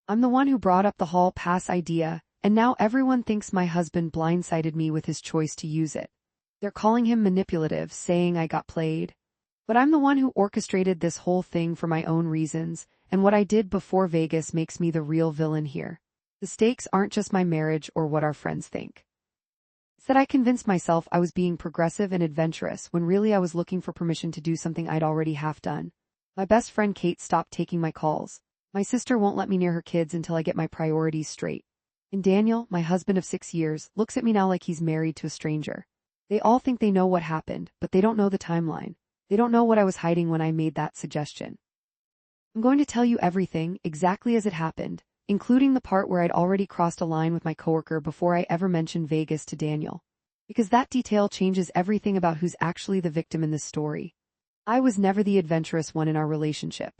I'm the one who brought up the hall pass idea, and now everyone thinks my husband blindsided me with his choice to use it. They're calling him manipulative, saying I got played. But I'm the one who orchestrated this whole thing for my own reasons, and what I did before Vegas makes me the real villain here. The stakes aren't just my marriage or what our friends think. It's that I convinced myself I was being progressive and adventurous when really I was looking for permission to do something I'd already half done. My best friend Kate stopped taking my calls. My sister won't let me near her kids until I get my priorities straight. And Daniel, my husband of 6 years, looks at me now like he's married to a stranger. They all think they know what happened, but they don't know the timeline. They don't know what I was hiding when I made that suggestion. I'm going to tell you everything, exactly as it happened, including the part where I'd already crossed a line with my coworker before I ever mentioned Vegas to Daniel. Because that detail changes everything about who's actually the victim in this story. I was never the adventurous one in our relationship.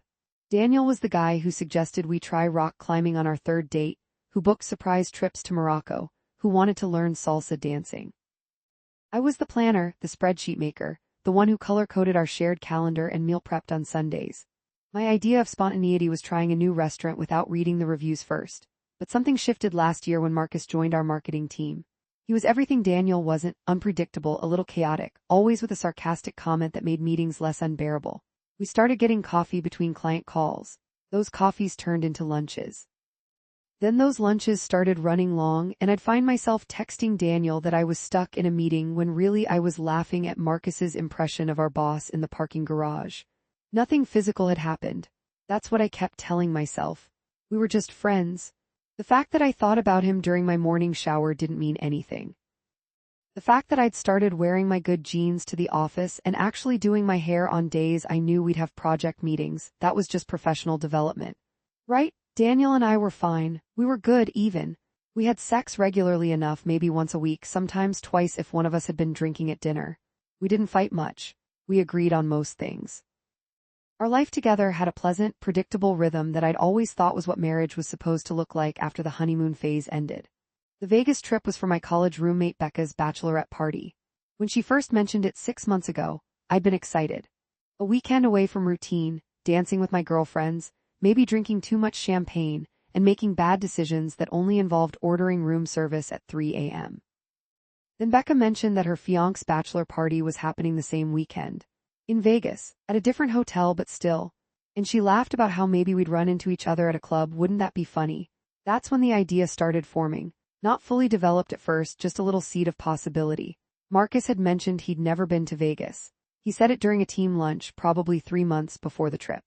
Daniel was the guy who suggested we try rock climbing on our third date, who booked surprise trips to Morocco, who wanted to learn salsa dancing. I was the planner, the spreadsheet maker, the one who color-coded our shared calendar and meal prepped on Sundays. My idea of spontaneity was trying a new restaurant without reading the reviews first. But something shifted last year when Marcus joined our marketing team. He was everything Daniel wasn't, unpredictable, a little chaotic, always with a sarcastic comment that made meetings less unbearable. We started getting coffee between client calls. Those coffees turned into lunches. Then those lunches started running long, and I'd find myself texting Daniel that I was stuck in a meeting when really I was laughing at Marcus's impression of our boss in the parking garage. Nothing physical had happened. That's what I kept telling myself. We were just friends. The fact that I thought about him during my morning shower didn't mean anything. The fact that I'd started wearing my good jeans to the office and actually doing my hair on days I knew we'd have project meetings, that was just professional development. Right? Daniel and I were fine. We were good even. We had sex regularly enough, maybe once a week, sometimes twice if one of us had been drinking at dinner. We didn't fight much. We agreed on most things. Our life together had a pleasant, predictable rhythm that I'd always thought was what marriage was supposed to look like after the honeymoon phase ended. The Vegas trip was for my college roommate Becca's bachelorette party. When she first mentioned it 6 months ago, I'd been excited. A weekend away from routine, dancing with my girlfriends, maybe drinking too much champagne, and making bad decisions that only involved ordering room service at 3 a.m. Then Becca mentioned that her fiancé's bachelor party was happening the same weekend. In Vegas, at a different hotel but still. And she laughed about how maybe we'd run into each other at a club, wouldn't that be funny? That's when the idea started forming. Not fully developed at first, just a little seed of possibility. Marcus had mentioned he'd never been to Vegas. He said it during a team lunch, probably 3 months before the trip.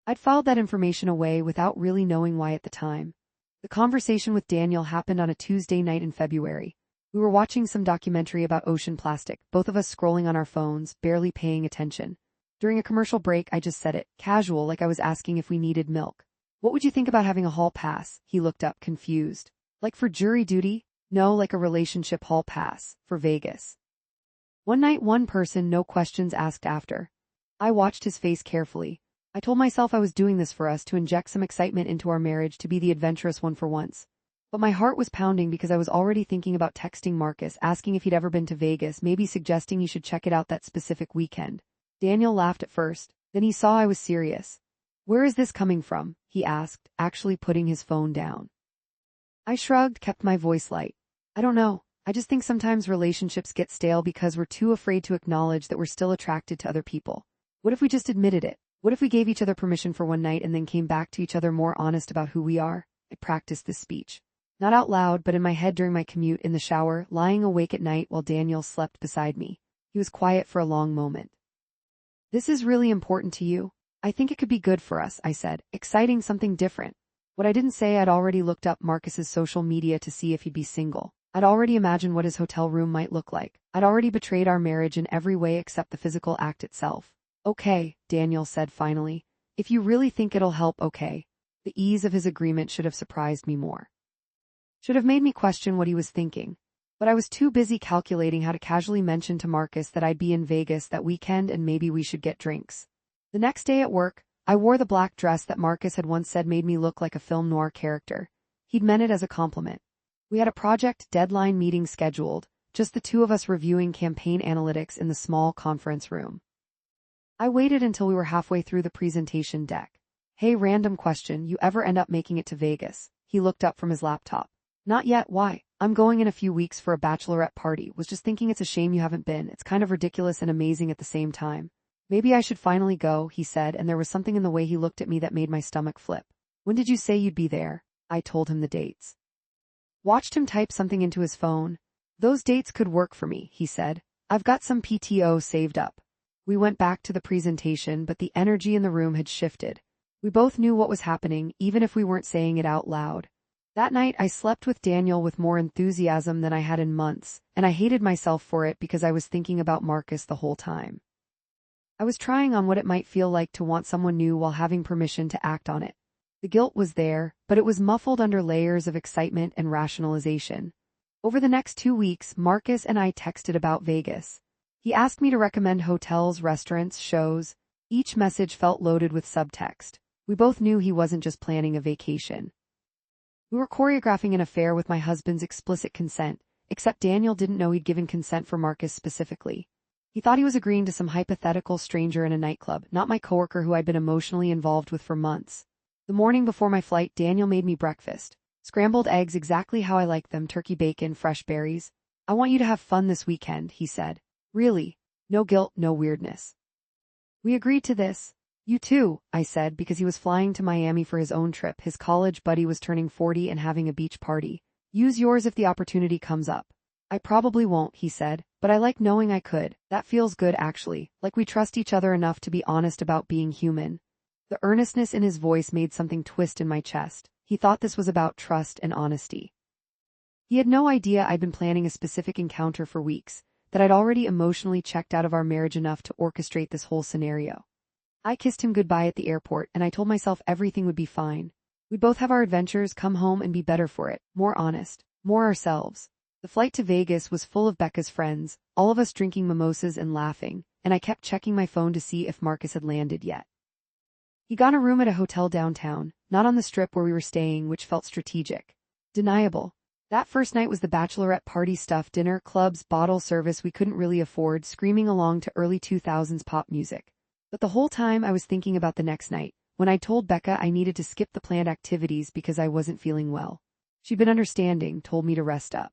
I'd filed that information away without really knowing why at the time. The conversation with Daniel happened on a Tuesday night in February. We were watching some documentary about ocean plastic, both of us scrolling on our phones, barely paying attention. During a commercial break, I just said it, casual, like I was asking if we needed milk. What would you think about having a hall pass? He looked up, confused. Like for jury duty? No, like a relationship hall pass, for Vegas. One night, one person, no questions asked after. I watched his face carefully. I told myself I was doing this for us to inject some excitement into our marriage, to be the adventurous one for once. But my heart was pounding because I was already thinking about texting Marcus, asking if he'd ever been to Vegas, maybe suggesting he should check it out that specific weekend. Daniel laughed at first, then he saw I was serious. Where is this coming from? He asked, actually putting his phone down. I shrugged, kept my voice light. I don't know. I just think sometimes relationships get stale because we're too afraid to acknowledge that we're still attracted to other people. What if we just admitted it? What if we gave each other permission for one night and then came back to each other more honest about who we are? I practiced this speech. Not out loud, but in my head during my commute, in the shower, lying awake at night while Daniel slept beside me. He was quiet for a long moment. This is really important to you? I think it could be good for us, I said, exciting, something different. What I didn't say, I'd already looked up Marcus's social media to see if he'd be single. I'd already imagined what his hotel room might look like. I'd already betrayed our marriage in every way except the physical act itself. Okay, Daniel said finally. If you really think it'll help, okay. The ease of his agreement should have surprised me more. Should have made me question what he was thinking. But I was too busy calculating how to casually mention to Marcus that I'd be in Vegas that weekend and maybe we should get drinks. The next day at work, I wore the black dress that Marcus had once said made me look like a film noir character. He'd meant it as a compliment. We had a project deadline meeting scheduled, just the two of us reviewing campaign analytics in the small conference room. I waited until we were halfway through the presentation deck. Hey, random question, you ever end up making it to Vegas? He looked up from his laptop. Not yet, why? I'm going in a few weeks for a bachelorette party, was just thinking it's a shame you haven't been, it's kind of ridiculous and amazing at the same time. Maybe I should finally go, he said, and there was something in the way he looked at me that made my stomach flip. When did you say you'd be there? I told him the dates. Watched him type something into his phone. Those dates could work for me, he said. I've got some PTO saved up. We went back to the presentation, but the energy in the room had shifted. We both knew what was happening, even if we weren't saying it out loud. That night I slept with Daniel with more enthusiasm than I had in months, and I hated myself for it because I was thinking about Marcus the whole time. I was trying on what it might feel like to want someone new while having permission to act on it. The guilt was there, but it was muffled under layers of excitement and rationalization. Over the next 2 weeks, Marcus and I texted about Vegas. He asked me to recommend hotels, restaurants, shows. Each message felt loaded with subtext. We both knew he wasn't just planning a vacation. We were choreographing an affair with my husband's explicit consent, except Daniel didn't know he'd given consent for Marcus specifically. He thought he was agreeing to some hypothetical stranger in a nightclub, not my coworker who I'd been emotionally involved with for months. The morning before my flight, Daniel made me breakfast. Scrambled eggs exactly how I like them, turkey bacon, fresh berries. I want you to have fun this weekend, he said. Really? No guilt, no weirdness. We agreed to this. You too, I said, because he was flying to Miami for his own trip. His college buddy was turning 40 and having a beach party. Use yours if the opportunity comes up. I probably won't, he said, but I like knowing I could. That feels good actually, like we trust each other enough to be honest about being human. The earnestness in his voice made something twist in my chest. He thought this was about trust and honesty. He had no idea I'd been planning a specific encounter for weeks, that I'd already emotionally checked out of our marriage enough to orchestrate this whole scenario. I kissed him goodbye at the airport, and I told myself everything would be fine. We'd both have our adventures, come home and be better for it, more honest, more ourselves. The flight to Vegas was full of Becca's friends, all of us drinking mimosas and laughing, and I kept checking my phone to see if Marcus had landed yet. He got a room at a hotel downtown, not on the strip where we were staying, which felt strategic. Deniable. That first night was the bachelorette party stuff, dinner, clubs, bottle service we couldn't really afford, screaming along to early 2000s pop music. But the whole time I was thinking about the next night, when I told Becca I needed to skip the planned activities because I wasn't feeling well. She'd been understanding, told me to rest up.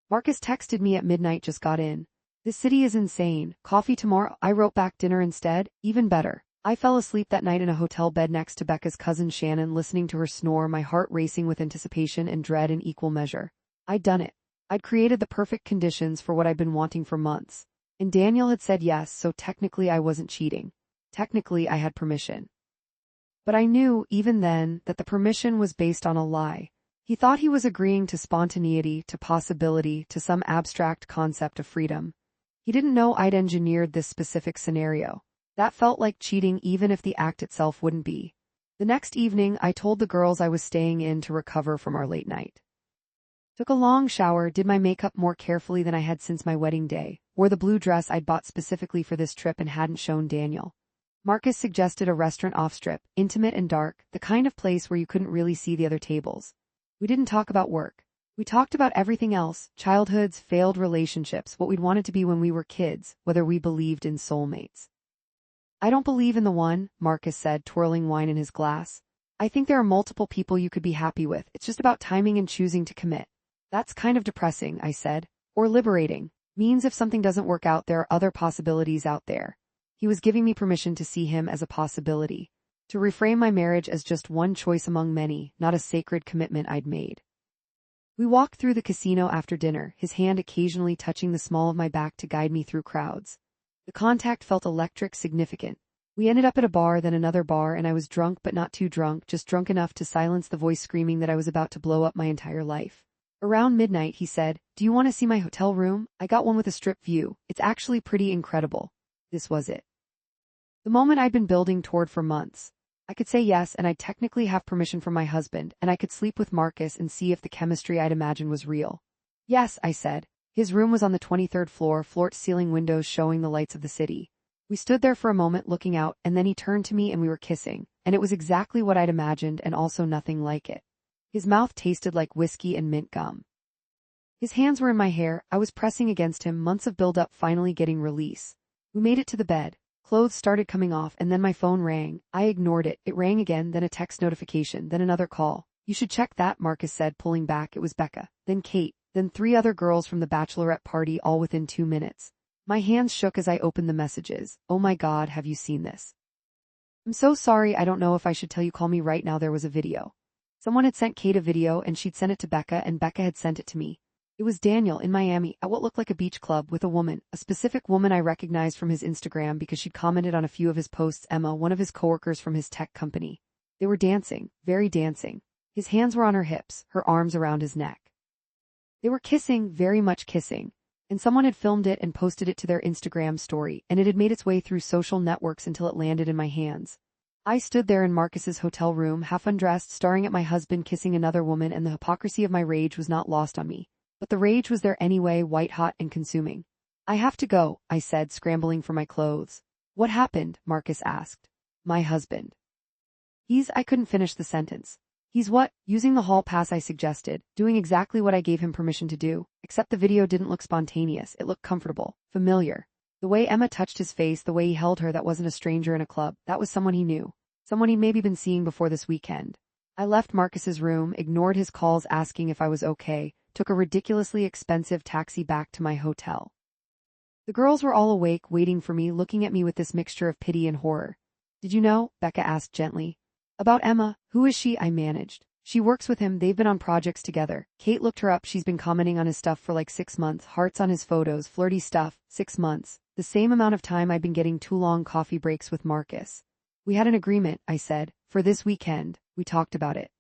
Marcus texted me at midnight, just got in. This city is insane. Coffee tomorrow? I wrote back dinner instead. Even better. I fell asleep that night in a hotel bed next to Becca's cousin Shannon, listening to her snore, my heart racing with anticipation and dread in equal measure. I'd done it. I'd created the perfect conditions for what I'd been wanting for months. And Daniel had said yes, so technically I wasn't cheating. Technically I had permission. But I knew, even then, that the permission was based on a lie. He thought he was agreeing to spontaneity, to possibility, to some abstract concept of freedom. He didn't know I'd engineered this specific scenario. That felt like cheating even if the act itself wouldn't be. The next evening, I told the girls I was staying in to recover from our late night. Took a long shower, did my makeup more carefully than I had since my wedding day, wore the blue dress I'd bought specifically for this trip and hadn't shown Daniel. Marcus suggested a restaurant off-strip, intimate and dark, the kind of place where you couldn't really see the other tables. We didn't talk about work. We talked about everything else, childhoods, failed relationships, what we'd wanted to be when we were kids, whether we believed in soulmates. I don't believe in the one, Marcus said, twirling wine in his glass. I think there are multiple people you could be happy with. It's just about timing and choosing to commit. That's kind of depressing, I said. Or liberating. Means if something doesn't work out, there are other possibilities out there. He was giving me permission to see him as a possibility. To reframe my marriage as just one choice among many, not a sacred commitment I'd made. We walked through the casino after dinner, his hand occasionally touching the small of my back to guide me through crowds. The contact felt electric, significant. We ended up at a bar, then another bar, and I was drunk but not too drunk, just drunk enough to silence the voice screaming that I was about to blow up my entire life. Around midnight, he said, "Do you want to see my hotel room? I got one with a strip view. It's actually pretty incredible." This was it. The moment I'd been building toward for months. I could say yes, and I'd technically have permission from my husband, and I could sleep with Marcus and see if the chemistry I'd imagined was real. Yes, I said. His room was on the 23rd floor, floor-to-ceiling windows showing the lights of the city. We stood there for a moment looking out, and then he turned to me and we were kissing, and it was exactly what I'd imagined and also nothing like it. His mouth tasted like whiskey and mint gum. His hands were in my hair, I was pressing against him, months of build-up finally getting release. We made it to the bed. Clothes started coming off and then my phone rang. I ignored it. It rang again, then a text notification, then another call. You should check that, Marcus said, pulling back. It was Becca, then Kate, then 3 other girls from the bachelorette party, all within 2 minutes. My hands shook as I opened the messages. Oh my God, have you seen this? I'm so sorry, I don't know if I should tell you, call me right now. There was a video. Someone had sent Kate a video and she'd sent it to Becca and Becca had sent it to me. It was Daniel in Miami at what looked like a beach club with a woman, a specific woman I recognized from his Instagram because she'd commented on a few of his posts. Emma, one of his coworkers from his tech company. They were dancing, very dancing. His hands were on her hips, her arms around his neck. They were kissing, very much kissing. And someone had filmed it and posted it to their Instagram story, and it had made its way through social networks until it landed in my hands. I stood there in Marcus's hotel room, half undressed, staring at my husband kissing another woman, and the hypocrisy of my rage was not lost on me. But the rage was there anyway, white-hot and consuming. I have to go, I said, scrambling for my clothes. What happened? Marcus asked. My husband. I couldn't finish the sentence. He's what? Using the hall pass I suggested, doing exactly what I gave him permission to do, except the video didn't look spontaneous, it looked comfortable, familiar. The way Emma touched his face, the way he held her, that wasn't a stranger in a club, that was someone he knew. Someone he'd maybe been seeing before this weekend. I left Marcus's room, ignored his calls asking if I was okay, took a ridiculously expensive taxi back to my hotel. The girls were all awake, waiting for me, looking at me with this mixture of pity and horror. Did you know? Becca asked gently. About Emma, who is she? I managed. She works with him, they've been on projects together. Kate looked her up, she's been commenting on his stuff for like 6 months, hearts on his photos, flirty stuff, 6 months. The same amount of time I'd been getting 2 long coffee breaks with Marcus. We had an agreement, I said, for this weekend. We talked about it.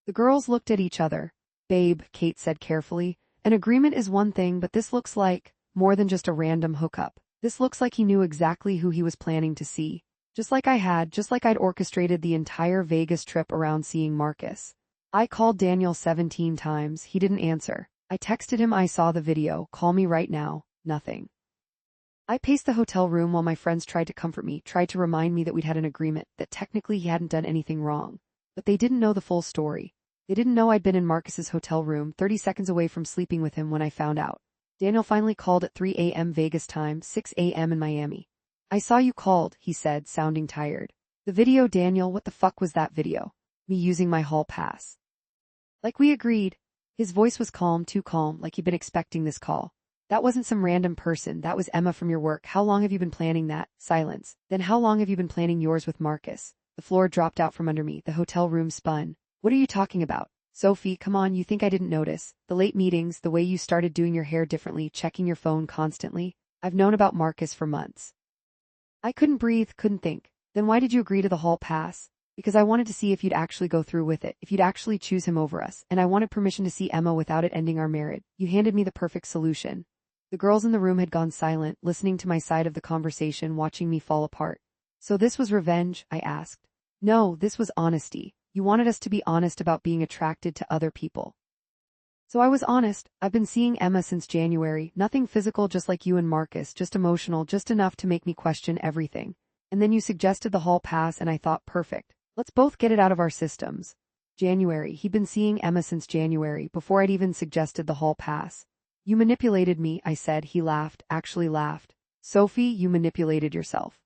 The girls looked at each other. Babe, Kate said carefully, an agreement is one thing, but this looks like more than just a random hookup. This looks like he knew exactly who he was planning to see. Just like I'd orchestrated the entire Vegas trip around seeing Marcus. I called Daniel 17 times, he didn't answer. I texted him, I saw the video, call me right now, nothing. I paced the hotel room while my friends tried to comfort me, tried to remind me that we'd had an agreement, that technically he hadn't done anything wrong. But they didn't know the full story. They didn't know I'd been in Marcus's hotel room 30 seconds away from sleeping with him when I found out. Daniel finally called at 3 a.m. Vegas time, 6 a.m. in Miami. I saw you called, he said, sounding tired. The video, Daniel, what the fuck was that video? Me using my hall pass. Like we agreed. His voice was calm, too calm, like he'd been expecting this call. That wasn't some random person, that was Emma from your work. How long have you been planning that? Silence. Then how long have you been planning yours with Marcus? The floor dropped out from under me, the hotel room spun. What are you talking about? Sophie, come on, you think I didn't notice? The late meetings, the way you started doing your hair differently, checking your phone constantly. I've known about Marcus for months. I couldn't breathe, couldn't think. Then why did you agree to the hall pass? Because I wanted to see if you'd actually go through with it, if you'd actually choose him over us, and I wanted permission to see Emma without it ending our marriage. You handed me the perfect solution. The girls in the room had gone silent, listening to my side of the conversation, watching me fall apart. So this was revenge? I asked. No, this was honesty. You wanted us to be honest about being attracted to other people. So I was honest. I've been seeing Emma since January, nothing physical, just like you and Marcus, just emotional, just enough to make me question everything. And then you suggested the hall pass and I thought, perfect. Let's both get it out of our systems. January, he'd been seeing Emma since January, before I'd even suggested the hall pass. You manipulated me, I said. He laughed, actually laughed. Sophie, you manipulated yourself.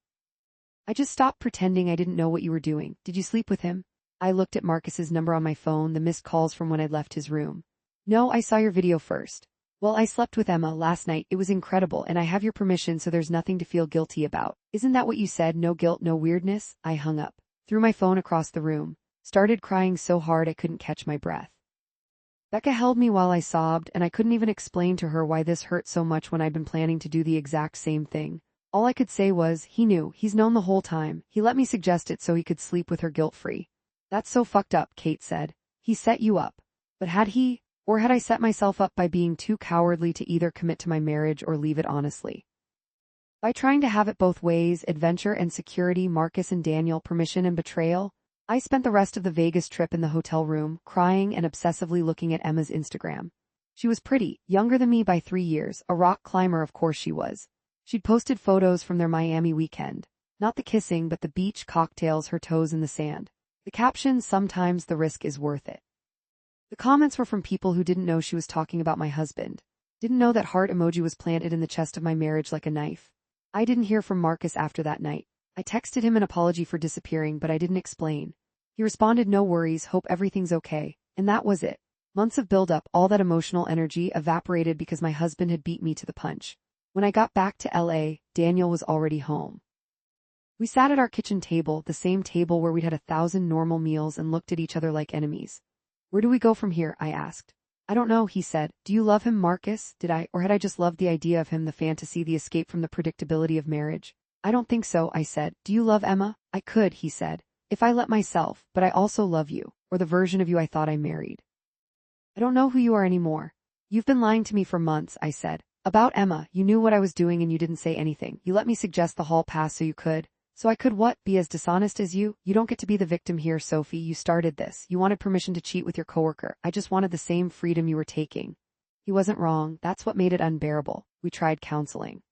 I just stopped pretending I didn't know what you were doing. Did you sleep with him? I looked at Marcus's number on my phone, the missed calls from when I'd left his room. No, I saw your video first. Well, I slept with Emma last night, it was incredible, and I have your permission, so there's nothing to feel guilty about. Isn't that what you said? No guilt, no weirdness? I hung up, threw my phone across the room, started crying so hard I couldn't catch my breath. Becca held me while I sobbed, and I couldn't even explain to her why this hurt so much when I'd been planning to do the exact same thing. All I could say was, he knew, he's known the whole time, he let me suggest it so he could sleep with her guilt-free. That's so fucked up, Kate said. He set you up. But had he? Or had I set myself up by being too cowardly to either commit to my marriage or leave it honestly? By trying to have it both ways, adventure and security, Marcus and Daniel, permission and betrayal, I spent the rest of the Vegas trip in the hotel room, crying and obsessively looking at Emma's Instagram. She was pretty, younger than me by 3 years, a rock climber, of course she was. She'd posted photos from their Miami weekend. Not the kissing, but the beach, cocktails, her toes in the sand. The caption, sometimes the risk is worth it. The comments were from people who didn't know she was talking about my husband. Didn't know that heart emoji was planted in the chest of my marriage like a knife. I didn't hear from Marcus after that night. I texted him an apology for disappearing, but I didn't explain. He responded, no worries, hope everything's okay. And that was it. Months of buildup, all that emotional energy evaporated because my husband had beat me to the punch. When I got back to LA, Daniel was already home. We sat at our kitchen table, the same table where we'd had 1,000 normal meals, and looked at each other like enemies. Where do we go from here? I asked. I don't know, he said. Do you love him, Marcus? Did I, or had I just loved the idea of him, the fantasy, the escape from the predictability of marriage? I don't think so, I said. Do you love Emma? I could, he said. If I let myself, but I also love you, or the version of you I thought I married. I don't know who you are anymore. You've been lying to me for months, I said. About Emma, you knew what I was doing and you didn't say anything. You let me suggest the hall pass so you could. So I could what? Be as dishonest as you? You don't get to be the victim here, Sophie. You started this. You wanted permission to cheat with your coworker. I just wanted the same freedom you were taking. He wasn't wrong. That's what made it unbearable. We tried counseling.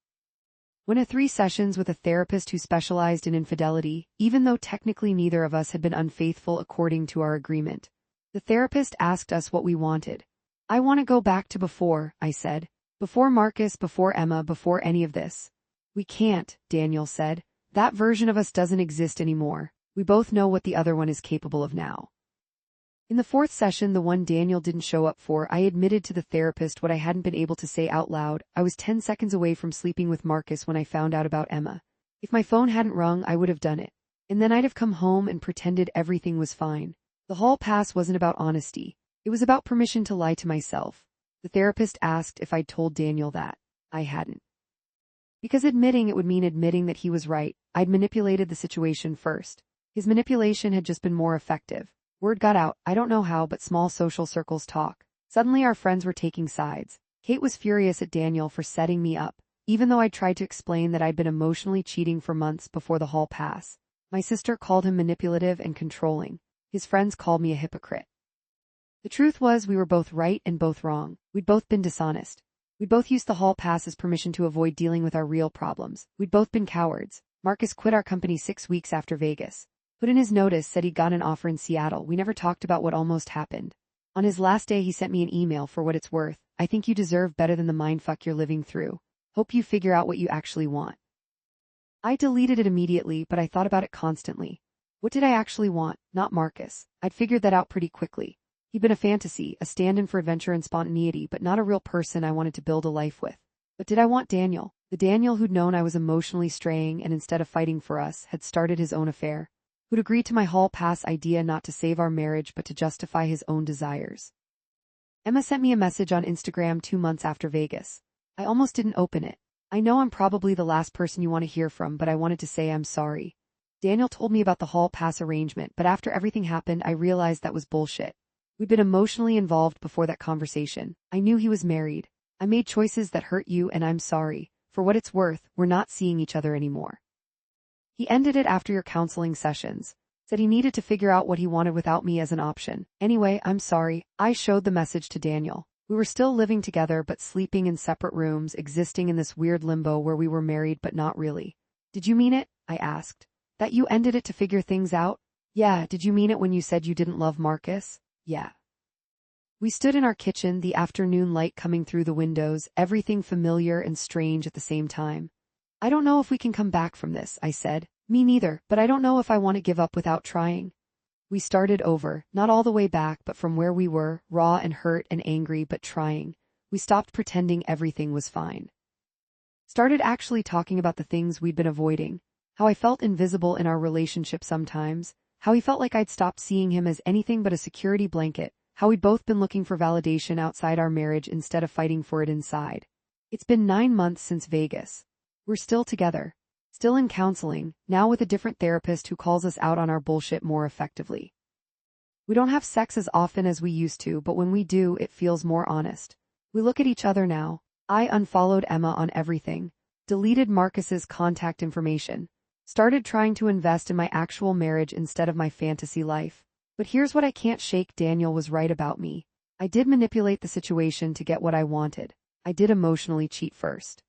Went to 3 sessions with a therapist who specialized in infidelity, even though technically neither of us had been unfaithful according to our agreement. The therapist asked us what we wanted. I want to go back to before, I said. Before Marcus, before Emma, before any of this. We can't, Daniel said. That version of us doesn't exist anymore. We both know what the other one is capable of now. In the 4th session, the one Daniel didn't show up for, I admitted to the therapist what I hadn't been able to say out loud. I was 10 seconds away from sleeping with Marcus when I found out about Emma. If my phone hadn't rung, I would have done it. And then I'd have come home and pretended everything was fine. The hall pass wasn't about honesty. It was about permission to lie to myself. The therapist asked if I'd told Daniel that. I hadn't. Because admitting it would mean admitting that he was right. I'd manipulated the situation first. His manipulation had just been more effective. Word got out, I don't know how, but small social circles talk. Suddenly our friends were taking sides. Kate was furious at Daniel for setting me up, even though I'd tried to explain that I'd been emotionally cheating for months before the hall pass. My sister called him manipulative and controlling. His friends called me a hypocrite. The truth was we were both right and both wrong. We'd both been dishonest. We'd both used the hall pass as permission to avoid dealing with our real problems. We'd both been cowards. Marcus quit our company 6 weeks after Vegas. Put in his notice, said he'd got an offer in Seattle. We never talked about what almost happened. On his last day, he sent me an email. For what it's worth, I think you deserve better than the mindfuck you're living through. Hope you figure out what you actually want. I deleted it immediately, but I thought about it constantly. What did I actually want? Not Marcus. I'd figured that out pretty quickly. He'd been a fantasy, a stand-in for adventure and spontaneity, but not a real person I wanted to build a life with. But did I want Daniel? The Daniel who'd known I was emotionally straying and instead of fighting for us, had started his own affair? Who'd agreed to my hall pass idea not to save our marriage but to justify his own desires? Emma sent me a message on Instagram 2 months after Vegas. I almost didn't open it. I know I'm probably the last person you want to hear from, but I wanted to say I'm sorry. Daniel told me about the hall pass arrangement, but after everything happened, I realized that was bullshit. We'd been emotionally involved before that conversation. I knew he was married. I made choices that hurt you, and I'm sorry. For what it's worth, we're not seeing each other anymore. He ended it after your counseling sessions. Said he needed to figure out what he wanted without me as an option. Anyway, I'm sorry. I showed the message to Daniel. We were still living together but sleeping in separate rooms, existing in this weird limbo where we were married but not really. Did you mean it? I asked. That you ended it to figure things out? Yeah, did you mean it when you said you didn't love Marcus? Yeah. We stood in our kitchen, the afternoon light coming through the windows, everything familiar and strange at the same time. I don't know if we can come back from this, I said. Me neither, but I don't know if I want to give up without trying. We started over, not all the way back, but from where we were, raw and hurt and angry, but trying. We stopped pretending everything was fine. Started actually talking about the things we'd been avoiding. How I felt invisible in our relationship sometimes. How he felt like I'd stopped seeing him as anything but a security blanket. How we'd both been looking for validation outside our marriage instead of fighting for it inside. It's been 9 months since Vegas. We're still together. Still in counseling, now with a different therapist who calls us out on our bullshit more effectively. We don't have sex as often as we used to, but when we do, it feels more honest. We look at each other now. I unfollowed Emma on everything. Deleted Marcus's contact information. Started trying to invest in my actual marriage instead of my fantasy life. But here's what I can't shake: Daniel was right about me. I did manipulate the situation to get what I wanted. I did emotionally cheat first.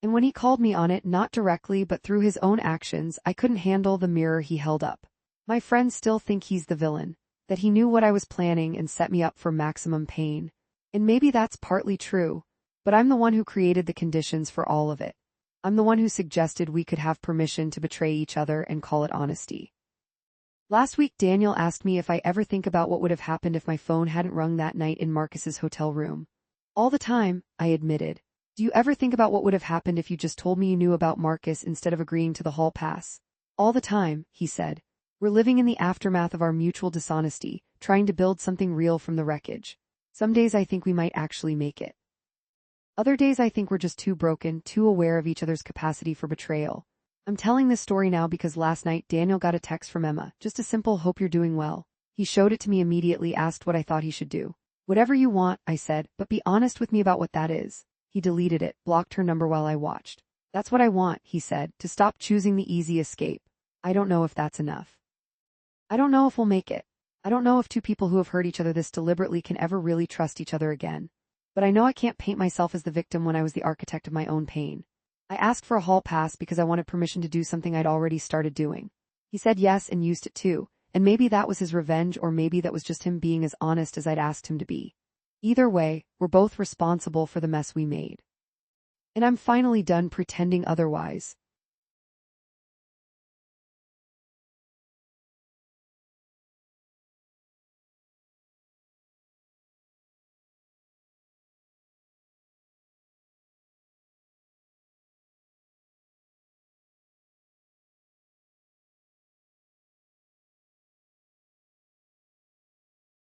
And when he called me on it, not directly but through his own actions, I couldn't handle the mirror he held up. My friends still think he's the villain, that he knew what I was planning and set me up for maximum pain. And maybe that's partly true, but I'm the one who created the conditions for all of it. I'm the one who suggested we could have permission to betray each other and call it honesty. Last week, Daniel asked me if I ever think about what would have happened if my phone hadn't rung that night in Marcus's hotel room. All the time, I admitted. Do you ever think about what would have happened if you just told me you knew about Marcus instead of agreeing to the hall pass? All the time, he said. We're living in the aftermath of our mutual dishonesty, trying to build something real from the wreckage. Some days I think we might actually make it. Other days I think we're just too broken, too aware of each other's capacity for betrayal. I'm telling this story now because last night Daniel got a text from Emma, just a simple "hope you're doing well." He showed it to me immediately, asked what I thought he should do. Whatever you want, I said, but be honest with me about what that is. He deleted it, blocked her number while I watched. That's what I want, he said, to stop choosing the easy escape. I don't know if that's enough. I don't know if we'll make it. I don't know if two people who have hurt each other this deliberately can ever really trust each other again. But I know I can't paint myself as the victim when I was the architect of my own pain. I asked for a hall pass because I wanted permission to do something I'd already started doing. He said yes and used it too, and maybe that was his revenge, or maybe that was just him being as honest as I'd asked him to be. Either way, we're both responsible for the mess we made. And I'm finally done pretending otherwise.